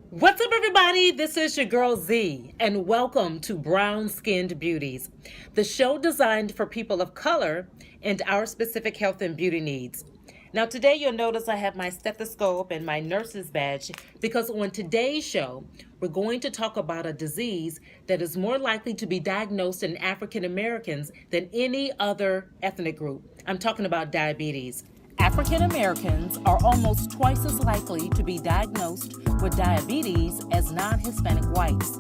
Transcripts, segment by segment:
What's up, everybody? This is your girl Z, and welcome to Brown Skinned Beauties, the show designed for people of color and our specific health and beauty needs. Now, today you'll notice I have my stethoscope and my nurse's badge because on today's show, we're going to talk about a disease that is more likely to be diagnosed in African Americans than any other ethnic group. I'm talking about diabetes. African Americans are almost twice as likely to be diagnosed with diabetes as non-Hispanic whites.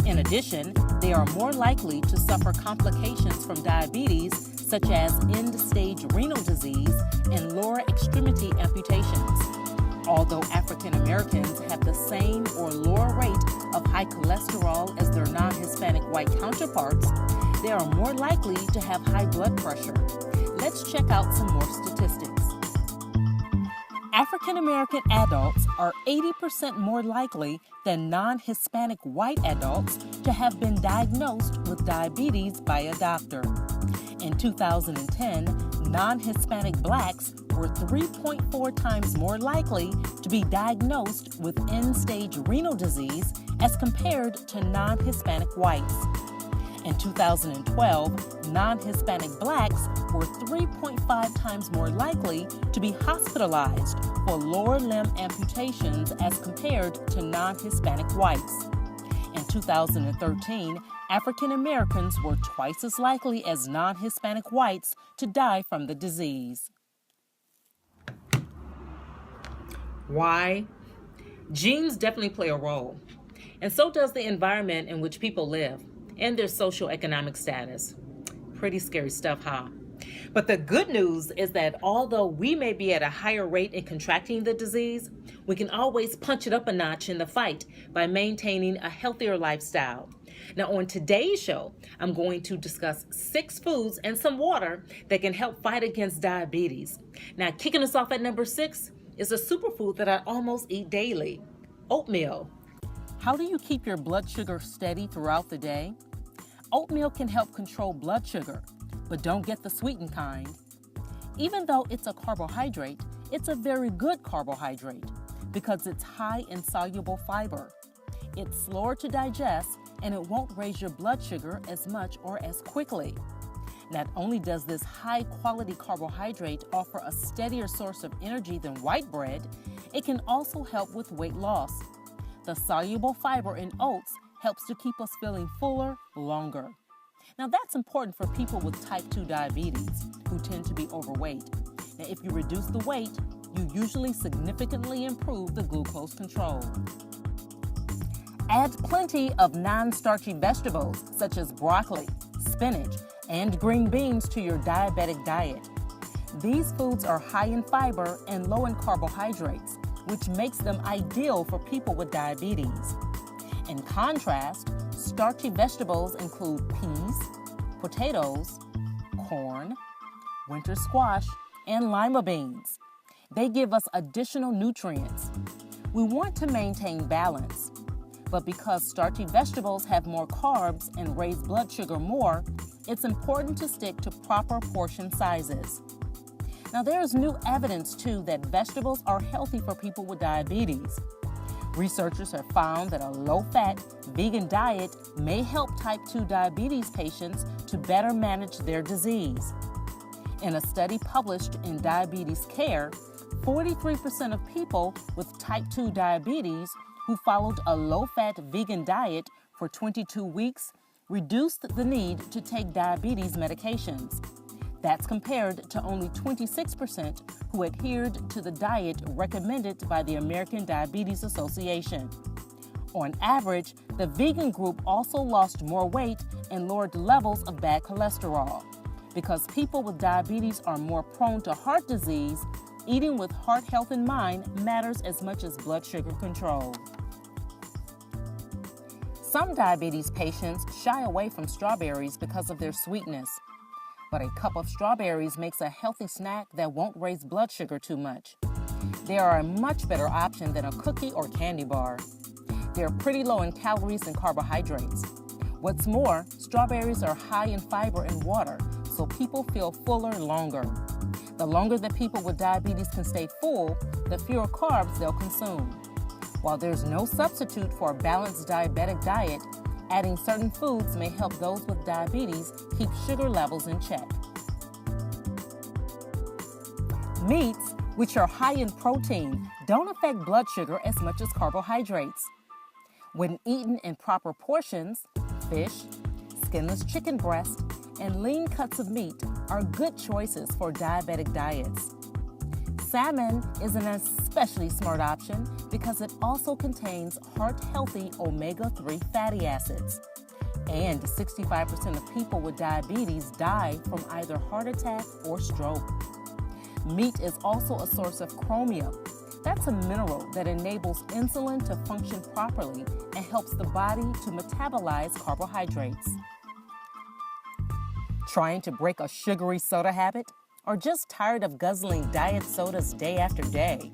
In addition, they are more likely to suffer complications from diabetes such as end-stage renal disease and lower extremity amputations. Although African Americans have the same or lower rate of high cholesterol as their non-Hispanic white counterparts, they are more likely to have high blood pressure. Let's check out some more statistics. African American adults are 80% more likely than non-Hispanic white adults to have been diagnosed with diabetes by a doctor. In 2010, non-Hispanic blacks were 3.4 times more likely to be diagnosed with end-stage renal disease as compared to non-Hispanic whites. In 2012, non-Hispanic blacks were 3.5 times more likely to be hospitalized for lower limb amputations as compared to non-Hispanic whites. In 2013, African Americans were twice as likely as non-Hispanic whites to die from the disease. Why? Genes definitely play a role, and so does the environment in which people live and their socioeconomic status. Pretty scary stuff, huh? But the good news is that although we may be at a higher rate in contracting the disease, we can always punch it up a notch in the fight by maintaining a healthier lifestyle. Now, on today's show, I'm going to discuss 6 foods and some water that can help fight against diabetes. Now, kicking us off at number 6 is a superfood that I almost eat daily, oatmeal. How do you keep your blood sugar steady throughout the day? Oatmeal can help control blood sugar, but don't get the sweetened kind. Even though it's a carbohydrate, it's a very good carbohydrate because it's high in soluble fiber. It's slower to digest and it won't raise your blood sugar as much or as quickly. Not only does this high-quality carbohydrate offer a steadier source of energy than white bread, it can also help with weight loss. The soluble fiber in oats helps to keep us feeling fuller longer. Now that's important for people with type 2 diabetes who tend to be overweight. Now if you reduce the weight, you usually significantly improve the glucose control. Add plenty of non-starchy vegetables such as broccoli, spinach, and green beans to your diabetic diet. These foods are high in fiber and low in carbohydrates, which makes them ideal for people with diabetes. In contrast, starchy vegetables include peas, potatoes, corn, winter squash, and lima beans. They give us additional nutrients. We want to maintain balance, but because starchy vegetables have more carbs and raise blood sugar more, it's important to stick to proper portion sizes. Now, there is new evidence, too, that vegetables are healthy for people with diabetes. Researchers have found that a low-fat, vegan diet may help type 2 diabetes patients to better manage their disease. In a study published in Diabetes Care, 43% of people with type 2 diabetes who followed a low-fat vegan diet for 22 weeks reduced the need to take diabetes medications. That's compared to only 26% who adhered to the diet recommended by the American Diabetes Association. On average, the vegan group also lost more weight and lowered levels of bad cholesterol. Because people with diabetes are more prone to heart disease, eating with heart health in mind matters as much as blood sugar control. Some diabetes patients shy away from strawberries because of their sweetness. But a cup of strawberries makes a healthy snack that won't raise blood sugar too much. They are a much better option than a cookie or candy bar. They're pretty low in calories and carbohydrates. What's more, strawberries are high in fiber and water, so people feel fuller longer. The longer that people with diabetes can stay full, the fewer carbs they'll consume. While there's no substitute for a balanced diabetic diet, adding certain foods may help those with diabetes keep sugar levels in check. Meats, which are high in protein, don't affect blood sugar as much as carbohydrates. When eaten in proper portions, fish, skinless chicken breast, and lean cuts of meat are good choices for diabetic diets. Salmon is an especially smart option because it also contains heart-healthy omega-3 fatty acids. And 65% of people with diabetes die from either heart attack or stroke. Meat is also a source of chromium. That's a mineral that enables insulin to function properly and helps the body to metabolize carbohydrates. Trying to break a sugary soda habit? Or just tired of guzzling diet sodas day after day?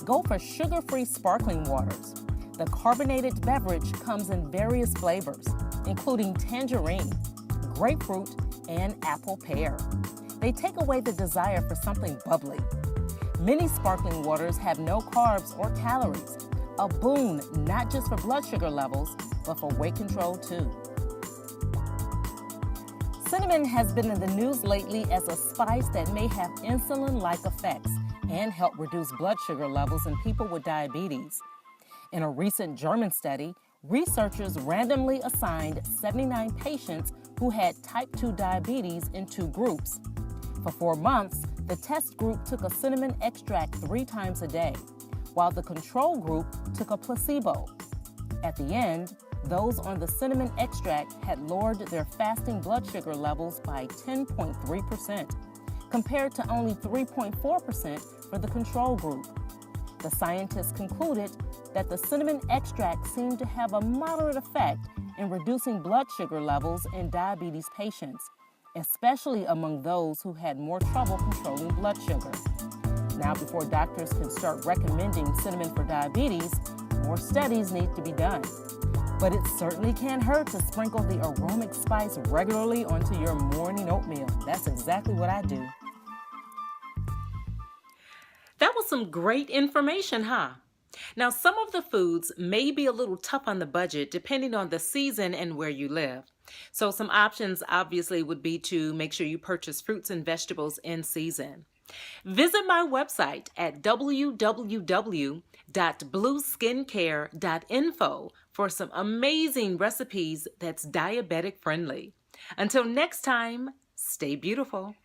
Go for sugar-free sparkling waters. The carbonated beverage comes in various flavors, including tangerine, grapefruit, and apple pear. They take away the desire for something bubbly. Many sparkling waters have no carbs or calories, a boon not just for blood sugar levels, but for weight control too. Cinnamon has been in the news lately as a spice that may have insulin-like effects and help reduce blood sugar levels in people with diabetes. In a recent German study, researchers randomly assigned 79 patients who had type 2 diabetes in 2 groups. For 4 months, the test group took a cinnamon extract 3 times a day, while the control group took a placebo. At the end, those on the cinnamon extract had lowered their fasting blood sugar levels by 10.3%, compared to only 3.4% for the control group. The scientists concluded that the cinnamon extract seemed to have a moderate effect in reducing blood sugar levels in diabetes patients, especially among those who had more trouble controlling blood sugar. Now, before doctors can start recommending cinnamon for diabetes, more studies need to be done. But it certainly can't hurt to sprinkle the aromatic spice regularly onto your morning oatmeal. That's exactly what I do. That was some great information, huh? Now, some of the foods may be a little tough on the budget depending on the season and where you live. So some options obviously would be to make sure you purchase fruits and vegetables in season. Visit my website at www.blueskincare.info for some amazing recipes that's diabetic friendly. Until next time, stay beautiful.